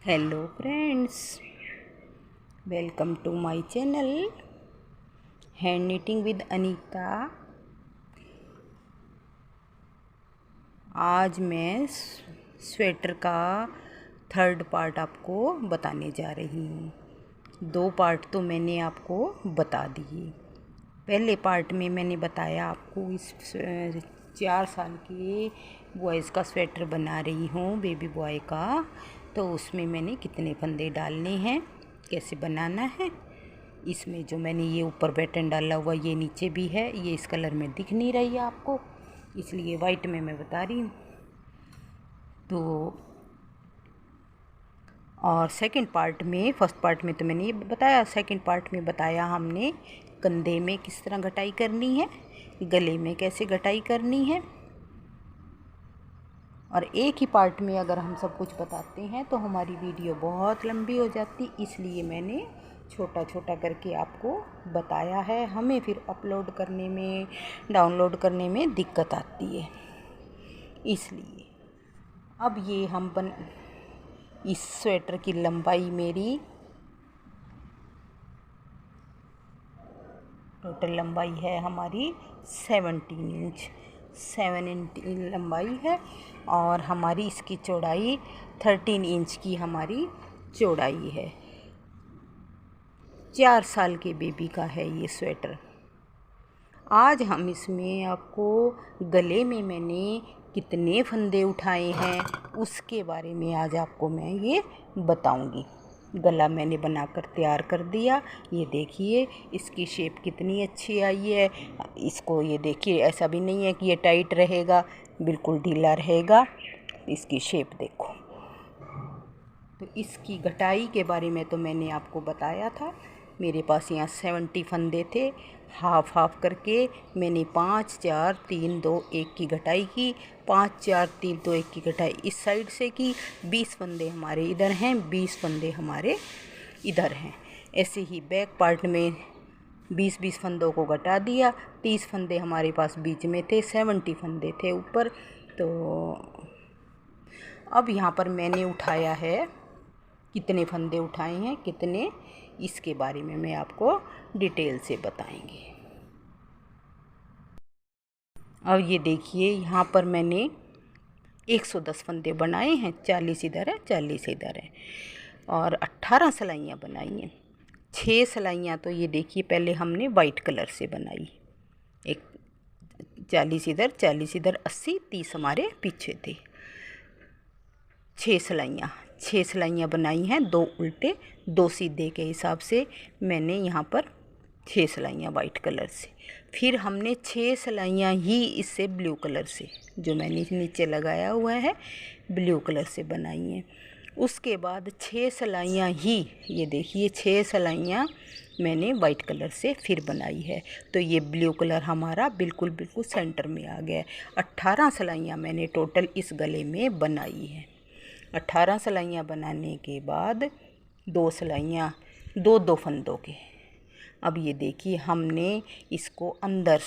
Hello friends, welcome to my channel hand knitting with Anita. आज मैं sweater का third part आपको बताने जा रही हूँ। 2 पार्ट तो मैंने आपको बता दिए। पहले पार्ट में मैंने बताया आपको इस 4 साल के बॉयज़ का स्वेटर बना रही हूँ, बेबी बॉय का। तो उसमें मैंने कितने फंदे डालने हैं, कैसे बनाना है। इसमें जो मैंने ये ऊपर पैटर्न डाला हुआ, ये नीचे भी है। ये इस कलर में दिख नहीं रही है आपको, इसलिए वाइट में मैं बता रही हूँ। तो और सेकंड पार्ट में, फर्स्ट पार्ट में तो मैंने ये बताया, सेकंड पार्ट में बताया हमने कंधे में किस तरह घटाई करनी है, गले में कैसे घटाई करनी है। और एक ही पार्ट में अगर हम सब कुछ बताते हैं तो हमारी वीडियो बहुत लंबी हो जाती, इसलिए मैंने छोटा छोटा करके आपको बताया है। हमें फिर अपलोड करने में, डाउनलोड करने में दिक्कत आती है, इसलिए अब ये हम इस स्वेटर की लंबाई मेरी टोटल लंबाई है हमारी 17 इंच, 7 इंच लंबाई है। और हमारी इसकी चौड़ाई 13 इंच की हमारी चौड़ाई है। 4 साल के बेबी का है ये स्वेटर। आज हम इसमें आपको गले में मैंने कितने फंदे उठाए हैं उसके बारे में आज आपको मैं ये बताऊंगी। गला मैंने बनाकर तैयार कर दिया। ये देखिए इसकी शेप कितनी अच्छी आई है। इसको ये देखिए, ऐसा भी नहीं है कि ये टाइट रहेगा, बिल्कुल ढीला रहेगा। इसकी शेप देखो। तो इसकी घटाई के बारे में तो मैंने आपको बताया था। मेरे पास यहाँ 70 फंदे थे। हाफ हाफ करके मैंने 5 4 3 2 1 की घटाई की, 5 4 3 2 1 की घटाई इस साइड से की। 20 फंदे हमारे इधर हैं, 20 फंदे हमारे इधर हैं। ऐसे ही बैक पार्ट में 20-20 फंदों को घटा दिया। 30 फंदे हमारे पास बीच में थे, 70 फंदे थे ऊपर। तो अब यहाँ पर मैंने उठाया है, कितने फंदे उठाए हैं, कितने, इसके बारे में मैं आपको डिटेल से बताएंगे। अब ये देखिए यहाँ पर मैंने 110 फंदे बनाए हैं। 40 इधर है, 40 इधर है, और 18 सिलाइयाँ बनाई हैं। 6 सिलाइयाँ तो ये देखिए पहले हमने वाइट कलर से बनाई। एक 40 इधर, 40 इधर, 80 30 हमारे पीछे थे। 6 सिलाइयाँ बनाई हैं, 2 उल्टे 2 सीधे के हिसाब से मैंने यहाँ पर 6 सिलाइयाँ वाइट कलर से। फिर हमने 6 सिलाइयाँ ही इससे ब्लू कलर से, जो मैंने नीचे लगाया हुआ है, ब्लू कलर से बनाई हैं। उसके बाद 6 सिलाइयाँ ही, ये देखिए 6 सिलाइयाँ मैंने वाइट कलर से फिर बनाई है। तो ये ब्लू कलर हमारा बिल्कुल बिल्कुल सेंटर में आ गया है। 18 सिलाइयाँ मैंने टोटल इस गले में बनाई है। 18 सिलाइयाँ बनाने के बाद 2 सिलाइयाँ, 2 फंदों के। अब ये देखिए हमने इसको अंदर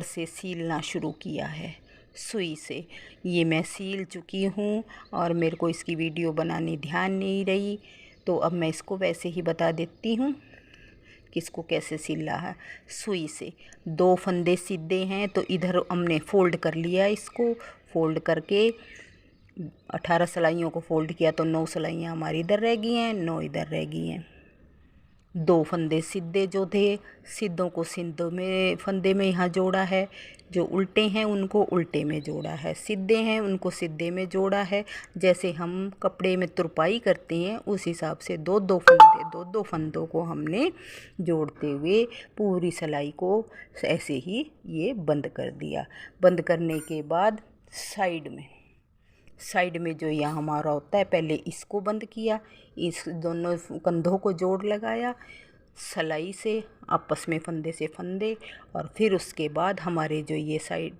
से सीलना शुरू किया है सुई से। ये मैं सील चुकी हूँ और मेरे को इसकी वीडियो बनाने ध्यान नहीं रही, तो अब मैं इसको वैसे ही बता देती हूँ कि इसको कैसे सिला है। सुई से 2 फंदे सीधे हैं, तो इधर हमने फ़ोल्ड कर लिया। इसको फ़ोल्ड करके 18 सिलाइयों को फ़ोल्ड किया तो 9 सिलाइयाँ हमारी इधर रह गई हैं, 9 इधर रह गई हैं। 2 फंदे सीधे जो थे, सीधों को सीधों में फंदे में यहाँ जोड़ा है, जो उल्टे हैं उनको उल्टे में जोड़ा है, सीधे हैं उनको सीधे में जोड़ा है। जैसे हम कपड़े में तुरपाई करते हैं उस हिसाब से 2 फंदों को हमने जोड़ते हुए पूरी सिलाई को ऐसे ही ये बंद कर दिया। बंद करने के बाद साइड में जो यहाँ हमारा होता है, पहले इसको बंद किया, इस दोनों कंधों को जोड़ लगाया सिलाई से, आपस में फंदे से फंदे। और फिर उसके बाद हमारे जो ये साइड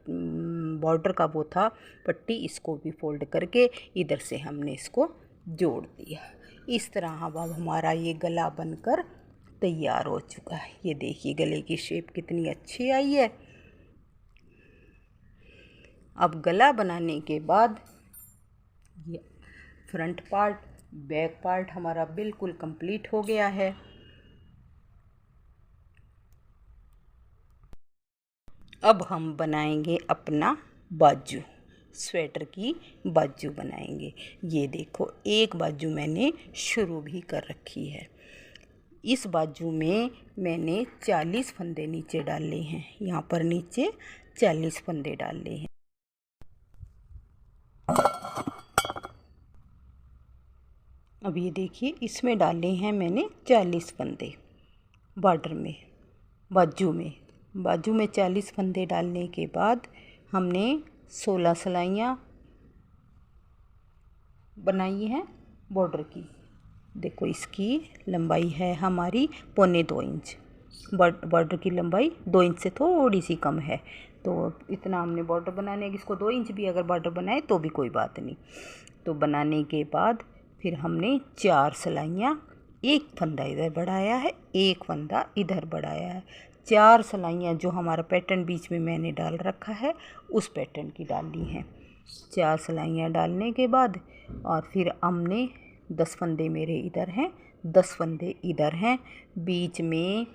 बॉर्डर का वो था पट्टी, इसको भी फोल्ड करके इधर से हमने इसको जोड़ दिया। इस तरह अब हमारा ये गला बनकर तैयार हो चुका है। ये देखिए गले की शेप कितनी अच्छी आई है। अब गला बनाने के बाद ये फ्रंट पार्ट, बैक पार्ट हमारा बिल्कुल कंप्लीट हो गया है। अब हम बनाएंगे अपना बाजू, स्वेटर की बाजू बनाएंगे। ये देखो, एक बाजू मैंने शुरू भी कर रखी है। इस बाजू में मैंने 40 फंदे नीचे डाले हैं, यहाँ पर नीचे 40 फंदे डाले हैं। अब ये देखिए, इसमें डाले हैं मैंने 40 फंदे बॉर्डर में, बाजू में 40 फंदे डालने के बाद हमने 16 सिलाइयाँ बनाई हैं बॉर्डर की। देखो, इसकी लंबाई है हमारी 1.25 इंच। बॉर्डर की लंबाई 2 इंच से थोड़ी सी कम है, तो इतना हमने बॉर्डर बनाने की, इसको 2 इंच भी अगर बॉर्डर बनाए तो भी कोई बात नहीं। तो बनाने के बाद फिर हमने 4 सिलाइयाँ, एक फंदा इधर बढ़ाया है, एक फंदा इधर बढ़ाया है। 4 सिलाइयाँ जो हमारा पैटर्न बीच में मैंने डाल रखा है उस पैटर्न की डाली हैं। 4 सिलाइयाँ डालने के बाद और फिर हमने 10 फंदे मेरे इधर हैं, 10 फंदे इधर हैं, बीच में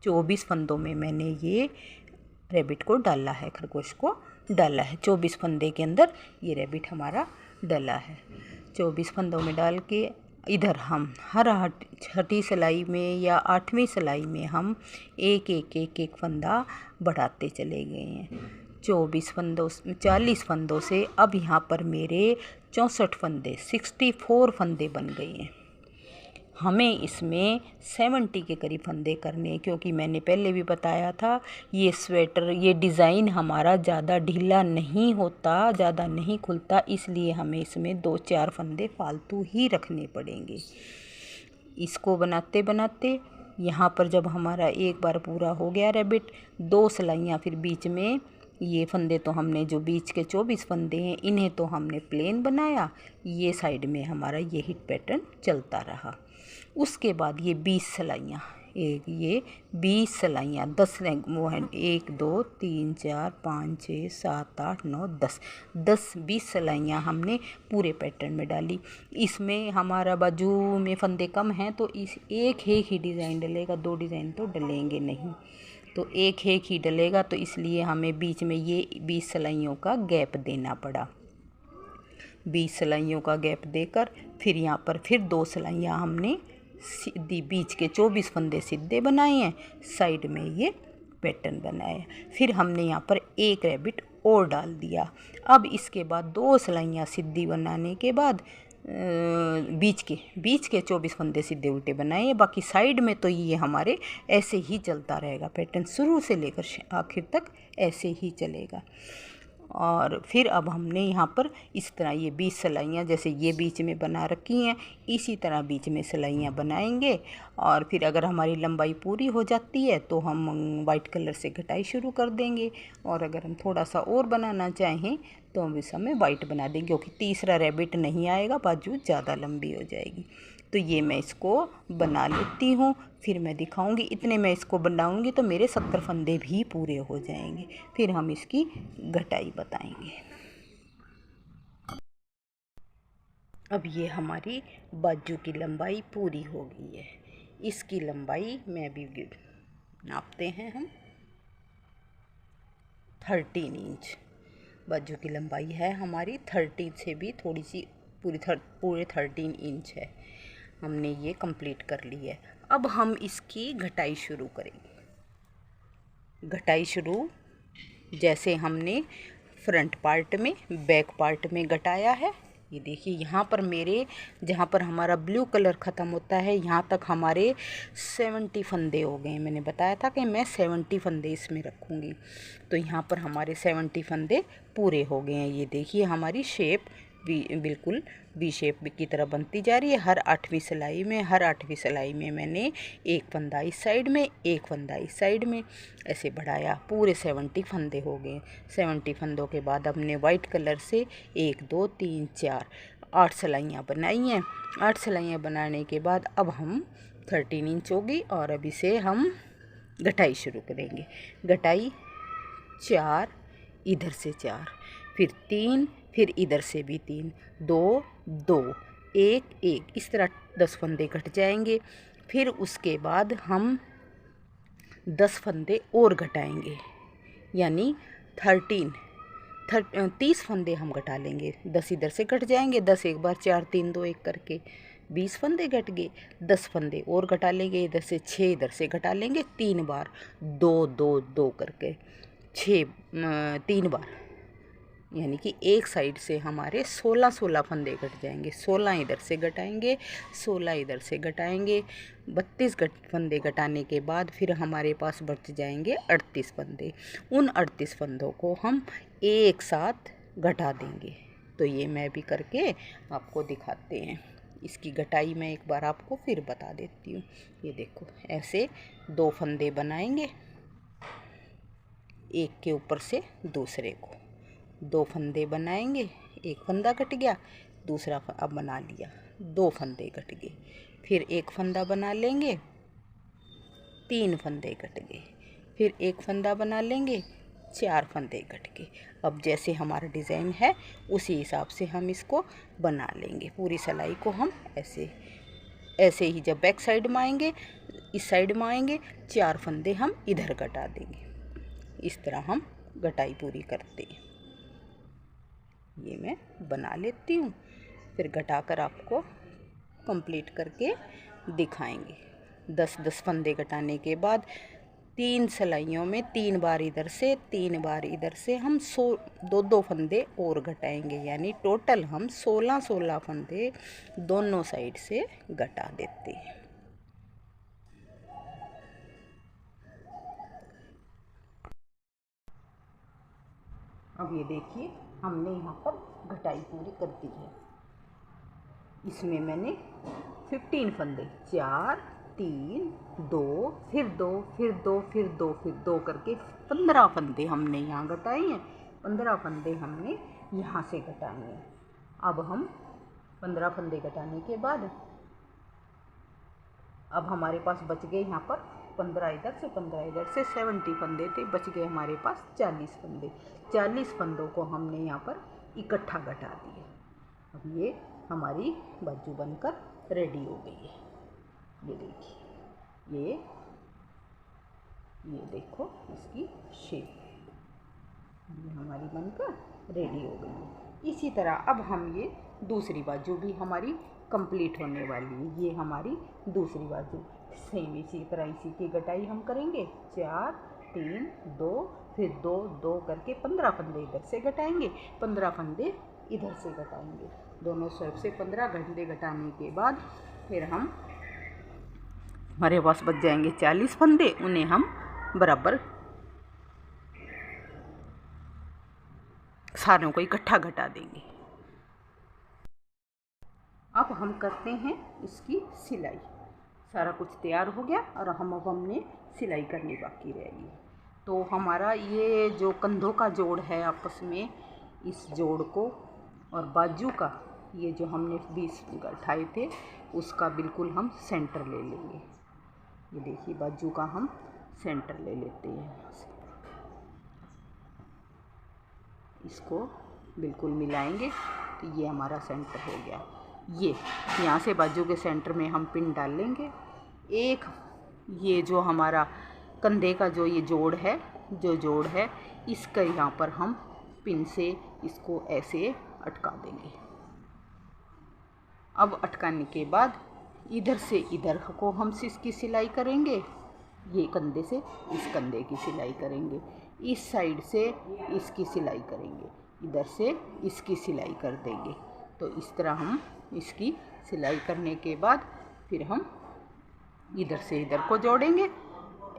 24 फंदों में मैंने ये रैबिट को डाला है, खरगोश को डाला है। 24 फंदे के अंदर ये रैबिट हमारा डला है। 24 फंदों में डाल के इधर हम हर छठी सिलाई में या 8वीं सिलाई में हम एक फंदा बढ़ाते चले गए हैं। 40 फंदों से अब यहाँ पर मेरे 64 फंदे, 64 फंदे बन गए हैं। हमें इसमें 70 के करीब फंदे करने, क्योंकि मैंने पहले भी बताया था ये स्वेटर, ये डिज़ाइन हमारा ज़्यादा ढीला नहीं होता, ज़्यादा नहीं खुलता, इसलिए हमें इसमें 2-4 फंदे फालतू ही रखने पड़ेंगे। इसको बनाते बनाते यहाँ पर जब हमारा एक बार पूरा हो गया रैबिट, 2 सिलाइयाँ फिर बीच में, ये फंदे तो हमने जो बीच के 24 फंदे हैं इन्हें तो हमने प्लेन बनाया, ये साइड में हमारा ये हिट पैटर्न चलता रहा। उसके बाद ये 20 सिलाइयाँ, ये 20 सिलाइयाँ, 10 वो हैं, 1 2 3 4 5 6 7 8 9 10 20 सिलाइयाँ हमने पूरे पैटर्न में डाली। इसमें हमारा बाजू में फंदे कम हैं तो इस एक ही डिज़ाइन डलेगा, 2 डिज़ाइन तो डलेंगे नहीं, तो एक ही डलेगा, तो इसलिए हमें बीच में ये 20 सिलाइयों का गैप देना पड़ा। 20 सिलाइयों का गैप देकर फिर यहाँ पर फिर 2 सिलाइयाँ हमने सीधी, बीच के 24 फंदे सीधे बनाए हैं, साइड में ये पैटर्न बनाया। फिर हमने यहाँ पर एक रैबिट और डाल दिया। अब इसके बाद 2 सिलाइयाँ सीधी बनाने के बाद बीच के 24 फंदे सीधे उल्टे बनाए, बाकी साइड में तो ये हमारे ऐसे ही चलता रहेगा, पैटर्न शुरू से लेकर आखिर तक ऐसे ही चलेगा। और फिर अब हमने यहाँ पर इस तरह ये 20 सिलाइयाँ जैसे ये बीच में बना रखी हैं, इसी तरह बीच में सिलाइयाँ बनाएंगे। और फिर अगर हमारी लंबाई पूरी हो जाती है तो हम वाइट कलर से घटाई शुरू कर देंगे, और अगर हम थोड़ा सा और बनाना चाहें तो हम इस समय वाइट बना देंगे, क्योंकि तीसरा रैबिट नहीं आएगा, बाजू ज़्यादा लंबी हो जाएगी। तो ये मैं इसको बना लेती हूँ, फिर मैं दिखाऊंगी। इतने मैं इसको बनाऊंगी तो मेरे 70 फंदे भी पूरे हो जाएंगे, फिर हम इसकी घटाई बताएंगे। अब ये हमारी बाजू की लंबाई पूरी हो गई है। इसकी लंबाई मैं भी नापते हैं हम, 13 इंच बाजू की लंबाई है हमारी, 13 से भी थोड़ी सी पूरे 13 इंच है। हमने ये कंप्लीट कर ली है। अब हम इसकी घटाई शुरू करेंगे। घटाई शुरू जैसे हमने फ्रंट पार्ट में, बैक पार्ट में घटाया है, ये देखिए यहाँ पर मेरे, जहाँ पर हमारा ब्लू कलर ख़त्म होता है यहाँ तक हमारे 70 फंदे हो गए। मैंने बताया था कि मैं 70 फंदे इसमें रखूँगी, तो यहाँ पर हमारे 70 फंदे पूरे हो गए हैं। ये देखिए हमारी शेप बिल्कुल वी शेप की तरह बनती जा रही है। हर 8वीं सिलाई में मैंने एक फंदा इस साइड में, एक फंदा इस साइड में ऐसे बढ़ाया, पूरे 70 फंदे हो गए। 70 फंदों के बाद हमने वाइट कलर से 1 2 3 4 8 सिलाइयाँ बनाई हैं। 8 सिलाइयाँ बनाने के बाद अब हम 13 इंच होगी, और अब इसे हम घटाई शुरू करेंगे। घटाई 4, इधर से 4, फिर 3, फिर इधर से भी 3, 2 2, 1 1, इस तरह 10 फंदे कट जाएंगे। फिर उसके बाद हम 10 फंदे और घटाएंगे, यानी 30 फंदे हम घटा लेंगे। 10 इधर से कट जाएंगे, 10 एक बार, 4 3 2 1 करके 20 फंदे घट गए। 10 फंदे और घटा लेंगे, इधर से 6 इधर से घटा लेंगे 3 बार, 2 2 2 करके 6 3 बार, यानी कि एक साइड से हमारे 16 फंदे घट जाएंगे। 16 इधर से घटाएंगे, 16 इधर से घटाएंगे। 32 फंदे घटाने के बाद फिर हमारे पास बच जाएंगे 38 फंदे। उन 38 फंदों को हम एक साथ घटा देंगे। तो ये मैं भी करके आपको दिखाते हैं। इसकी घटाई मैं एक बार आपको फिर बता देती हूँ। ये देखो, ऐसे 2 फंदे बनाएंगे, एक के ऊपर से दूसरे को 2 फंदे बनाएंगे। एक फंदा कट गया, दूसरा अब बना लिया, 2 फंदे कट गए। फिर एक फंदा बना लेंगे, 3 फंदे कट गए। फिर एक फंदा बना लेंगे, 4 फंदे कट गए। अब जैसे हमारा डिज़ाइन है उसी हिसाब से हम इसको बना लेंगे। पूरी सिलाई को हम ऐसे ऐसे ही, जब बैक साइड में आएंगे, इस साइड में आएंगे, 4 फंदे हम इधर घटा देंगे। इस तरह हम घटाई पूरी करते हैं। ये मैं बना लेती हूँ, फिर घटाकर आपको कंप्लीट करके दिखाएंगे। 10 फंदे घटाने के बाद 3 सिलाइयों में 3 बार इधर से 3 बार इधर से हम 2 फंदे और घटाएंगे, यानी टोटल हम 16 फंदे दोनों साइड से घटा देते हैं। अब ये देखिए, हमने यहाँ पर घटाई पूरी कर दी है। इसमें मैंने 15 फंदे, 4 3 2 फिर 2 फिर 2 फिर 2 फिर 2 करके 15 फंदे हमने यहाँ घटाए हैं। 15 फंदे हमने यहाँ से घटाए हैं। अब हम 15 फंदे घटाने के बाद अब हमारे पास बच गए यहाँ पर 15 इधर से 15 इधर से 70 फंदे थे, बच गए हमारे पास 40 फंदे। 40 फंदों को हमने यहाँ पर इकट्ठा घटा दिया। अब ये हमारी बाजू बनकर रेडी हो गई है। ये देखिए, ये देखो इसकी शेप, ये हमारी बनकर रेडी हो गई है। इसी तरह अब हम ये दूसरी बाजू भी हमारी कंप्लीट होने वाली है। ये हमारी दूसरी बाजू सेम इसी तरह इसी की घटाई हम करेंगे। 4 3 2 फिर 2 2 करके 15 फंदे इधर से घटाएंगे, 15 फंदे इधर से घटाएंगे। दोनों तरफ से 15 फंदे घटाने के बाद फिर हम हमारे पास बच जाएंगे 40 फंदे। उन्हें हम बराबर सारों को इकट्ठा घटा देंगे। अब हम करते हैं इसकी सिलाई। सारा कुछ तैयार हो गया और अब हमने सिलाई करनी बाकी रहेगी। तो हमारा ये जो कंधों का जोड़ है आपस में, इस जोड़ को और बाजू का ये जो हमने 20 उठाए थे उसका बिल्कुल हम सेंटर ले लेंगे। ये देखिए, बाजू का हम सेंटर ले लेते हैं यहाँ से, इसको बिल्कुल मिलाएंगे तो ये हमारा सेंटर हो गया। ये यहाँ से बाजू के सेंटर में हम पिन डाल लेंगे। एक ये जो हमारा कंधे का जो ये जोड़ है इसका यहाँ पर हम पिन से इसको ऐसे अटका देंगे। अब अटकाने के बाद इधर से इधर को हम इसकी सिलाई करेंगे, ये कंधे से इस कंधे की सिलाई करेंगे, इस साइड से इसकी सिलाई करेंगे, इधर से इसकी सिलाई कर देंगे। तो इस तरह हम इसकी सिलाई करने के बाद फिर हम इधर से इधर को जोड़ेंगे,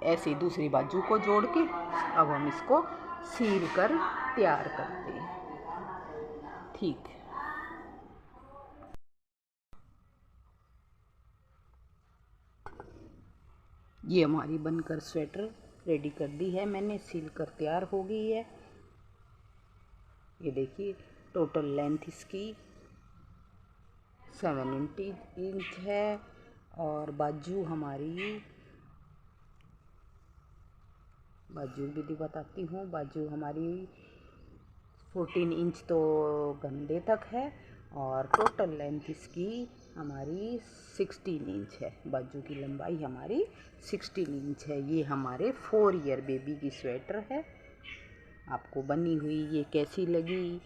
ऐसे दूसरी बाजू को जोड़ के अब हम इसको सील कर तैयार करते हैं। ठीक है, ये हमारी बनकर स्वेटर रेडी कर दी है मैंने, सील कर तैयार हो गई है। ये देखिए, टोटल लेंथ इसकी 7 इंच है और बाजू हमारी, बाजू भी बताती हूँ, बाजू हमारी 14 इंच तो गंदे तक है और टोटल लेंथ इसकी हमारी 16 इंच है। बाजू की लंबाई हमारी 16 इंच है। ये हमारे 4 ईयर बेबी की स्वेटर है। आपको बनी हुई ये कैसी लगी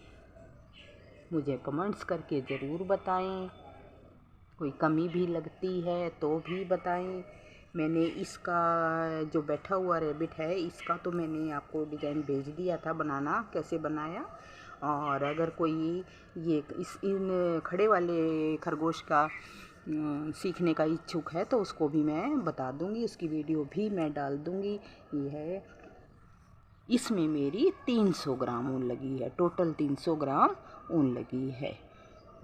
मुझे कमेंट्स करके ज़रूर बताएं। कोई कमी भी लगती है तो भी बताएं। मैंने इसका जो बैठा हुआ रैबिट है इसका तो मैंने आपको डिज़ाइन भेज दिया था बनाना कैसे बनाया। और अगर कोई ये इन खड़े वाले खरगोश का सीखने का इच्छुक है तो उसको भी मैं बता दूंगी, उसकी वीडियो भी मैं डाल दूंगी। ये है, इसमें मेरी 300 ग्राम ऊन लगी है, टोटल 300 ग्राम ऊन लगी है।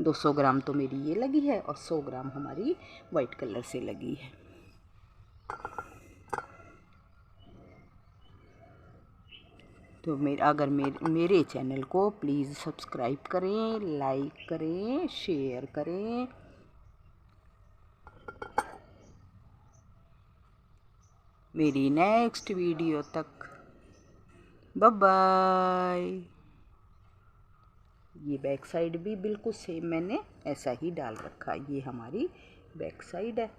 200 ग्राम तो मेरी ये लगी है और 100 ग्राम हमारी वाइट कलर से लगी है। तो अगर मेरे चैनल को प्लीज़ सब्सक्राइब करें, लाइक करें, शेयर करें। मेरी नेक्स्ट वीडियो तक बाय बाय। ये बैक साइड भी बिल्कुल सेम मैंने ऐसा ही डाल रखा है। ये हमारी बैक साइड है।